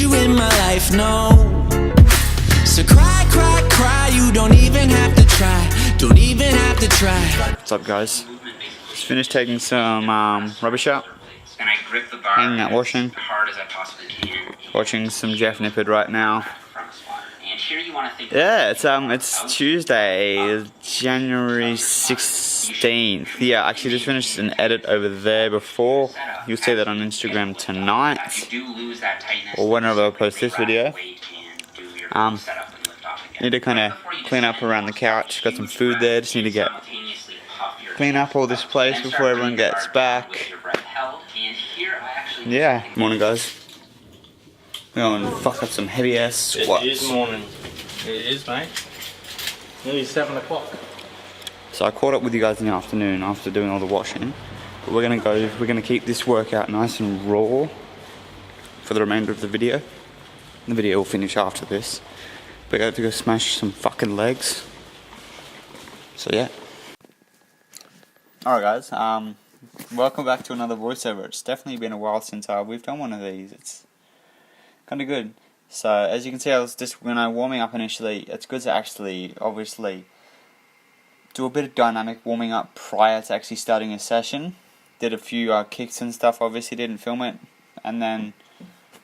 you in my life, no. So cry, cry, cry, you don't even have to try. Don't even have to try. What's up, guys? Just finished taking some rubbish out. And I grip the bar Hanging out washing. as hard as I possibly can. Watching some Jeff Nippard right now. And here you want to think Yeah, it's Tuesday, January 16th. Yeah, I actually just finished an edit over there before. You'll see that on Instagram tonight, or whenever I post this video. Need to kind of clean up around the couch. Got some food there. Just need to clean up all this place before everyone gets back. Yeah, morning, guys. We're going to fuck up some heavy ass squats. It is morning. It is, mate. Nearly 7 o'clock. So I caught up with you guys in the afternoon after doing all the washing. But we're gonna keep this workout nice and raw for the remainder of the video. The video will finish after this. But I got to go smash some fucking legs. So yeah. Alright, guys, welcome back to another voiceover. It's definitely been a while since we've done one of these. It's kind of good. So as you can see, I was just when I'm warming up initially, it's good to actually obviously do a bit of dynamic warming up prior to actually starting a session. Did a few kicks and stuff, obviously didn't film it, and then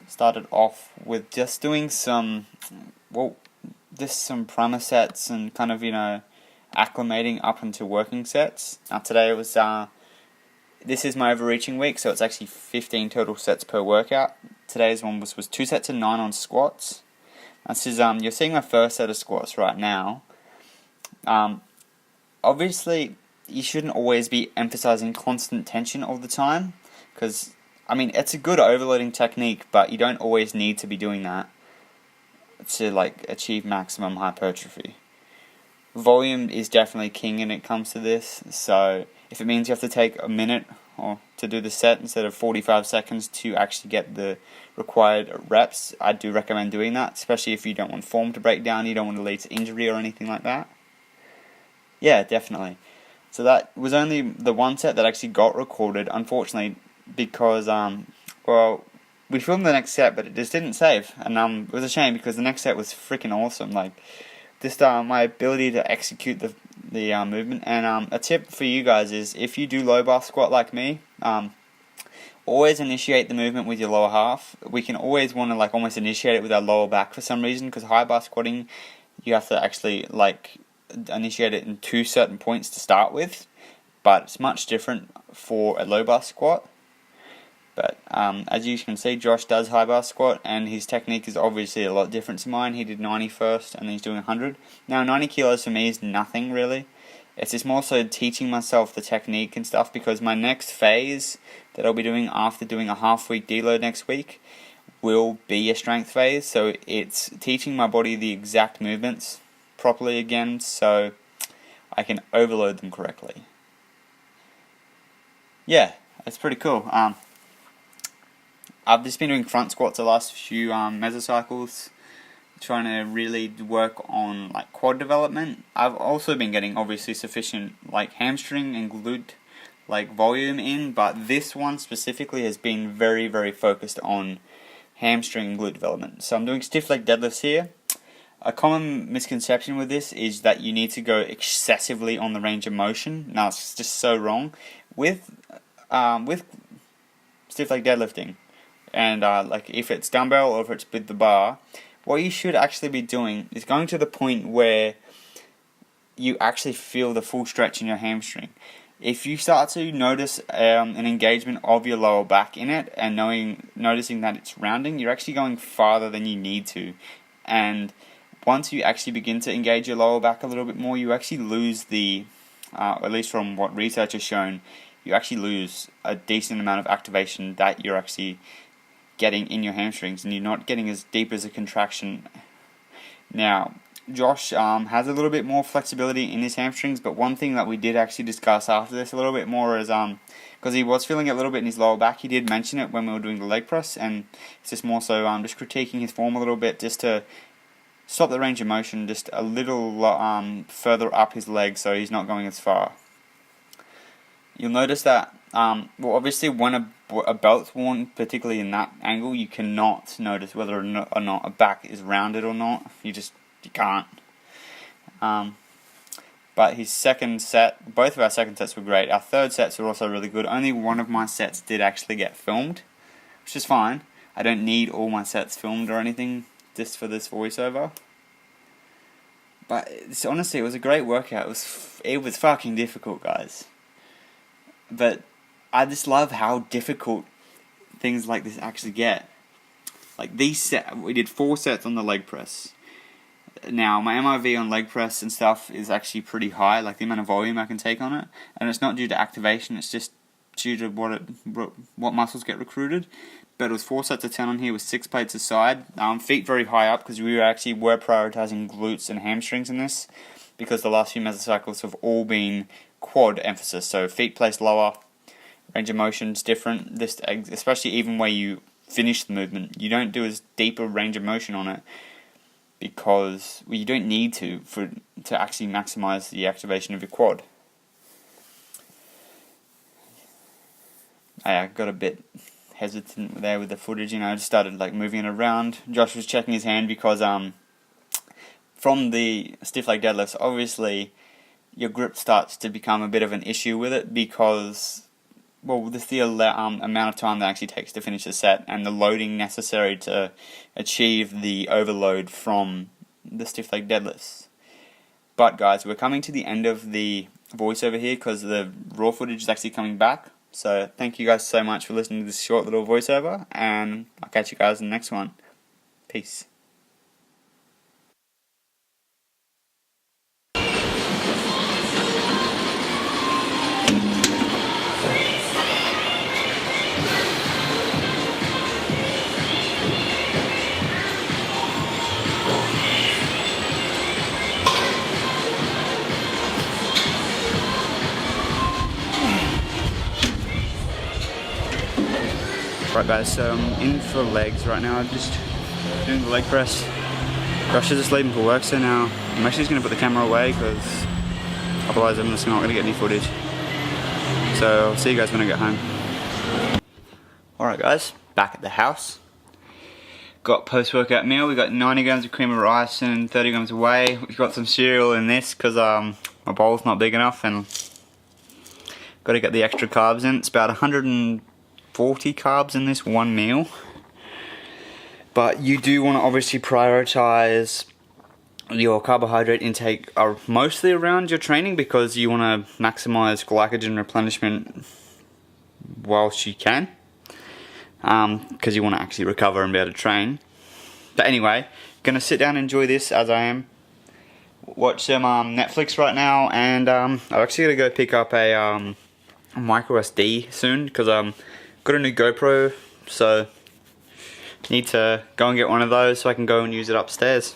started off with just doing some primer sets and kind of, you know, acclimating up into working sets. Now today was this is my overreaching week, so it's actually 15 total sets per workout. Today's one was 2 sets of 9 on squats. This is you're seeing my first set of squats right now. Obviously, you shouldn't always be emphasizing constant tension all the time, because I mean it's a good overloading technique, but you don't always need to be doing that to like achieve maximum hypertrophy. Volume is definitely king when it comes to this, so if it means you have to take a minute or to do the set instead of 45 seconds to actually get the required reps, I do recommend doing that, especially if you don't want form to break down, you don't want to lead to injury or anything like that. Yeah, definitely. So that was only the one set that actually got recorded, unfortunately, because well, we filmed the next set, but it just didn't save, and it was a shame because the next set was freaking awesome. Like, just my ability to execute the movement. And a tip for you guys is, if you do low bar squat like me, always initiate the movement with your lower half. We can always want to like almost initiate it with our lower back for some reason, because high bar squatting, you have to actually like initiate it in 2 certain points to start with, but it's much different for a low bar squat. But as you can see, Josh does high bar squat, and his technique is obviously a lot different to mine. He did 90 first, and then he's doing 100. Now 90 kilos for me is nothing really. It's just more so teaching myself the technique and stuff, because my next phase that I'll be doing after doing a half-week deload next week will be a strength phase. So it's teaching my body the exact movements properly again, so I can overload them correctly. Yeah, that's pretty cool. I've just been doing front squats the last few mesocycles, trying to really work on like quad development. I've also been getting obviously sufficient like hamstring and glute like volume in, but this one specifically has been very, very focused on hamstring and glute development. So I'm doing stiff leg deadlifts here. A common misconception with this is that you need to go excessively on the range of motion. Now it's just so wrong. With stiff leg deadlifting, and like if it's dumbbell or if it's with the bar, what you should actually be doing is going to the point where you actually feel the full stretch in your hamstring. If you start to notice an engagement of your lower back in it, and noticing that it's rounding, you're actually going farther than you need to. And once you actually begin to engage your lower back a little bit more, you actually lose at least from what research has shown, you actually lose a decent amount of activation that you're actually getting in your hamstrings, and you're not getting as deep as a contraction. Now, Josh has a little bit more flexibility in his hamstrings, but one thing that we did actually discuss after this a little bit more is, because he was feeling it a little bit in his lower back, he did mention it when we were doing the leg press, and it's just more so just critiquing his form a little bit, just to stop the range of motion just a little further up his leg so he's not going as far. You'll notice that, well, obviously when a a belt's worn, particularly in that angle, you cannot notice whether or not a back is rounded or not. You can't. But his second set, both of our second sets were great. Our third sets were also really good. Only one of my sets did actually get filmed, which is fine. I don't need all my sets filmed or anything just for this voiceover. But honestly, it was a great workout. It was fucking difficult, guys. But I just love how difficult things like this actually get. Like we did 4 sets on the leg press. Now, my MIV on leg press and stuff is actually pretty high, like the amount of volume I can take on it. And it's not due to activation, it's just due to what muscles get recruited. But it was 4 sets of 10 on here with 6 plates aside. Feet very high up because we were prioritizing glutes and hamstrings in this, because the last few mesocycles have all been quad emphasis. So feet placed lower, range of motion's different. This, especially even where you finish the movement, you don't do as deep a range of motion on it because you don't need to actually maximize the activation of your quad. I got a bit hesitant there with the footage, I just started like moving it around. Josh was checking his hand because from the stiff leg deadlifts, obviously your grip starts to become a bit of an issue with it because, well, this is the amount of time that actually takes to finish the set and the loading necessary to achieve the overload from the stiff leg deadlifts. But guys, we're coming to the end of the voiceover here because the raw footage is actually coming back. So thank you guys so much for listening to this short little voiceover, and I'll catch you guys in the next one. Peace. Right guys, so I'm in for legs right now. I'm just doing the leg press. Josh is just leaving for work, so now I'm actually just going to put the camera away because otherwise I'm just not going to get any footage. So I'll see you guys when I get home. Alright guys, back at the house. Got post-workout meal. We got 90 grams of cream of rice and 30 grams of whey. We've got some cereal in this because my bowl's not big enough, and got to get the extra carbs in. It's about 140 carbs in this one meal, but you do want to obviously prioritize your carbohydrate intake mostly around your training because you want to maximize glycogen replenishment whilst you can, because you want to actually recover and be able to train. But anyway, gonna sit down and enjoy this as I am. Watch some Netflix right now, and I'm actually gonna go pick up a micro SD soon because got a new GoPro, so need to go and get one of those so I can go and use it upstairs.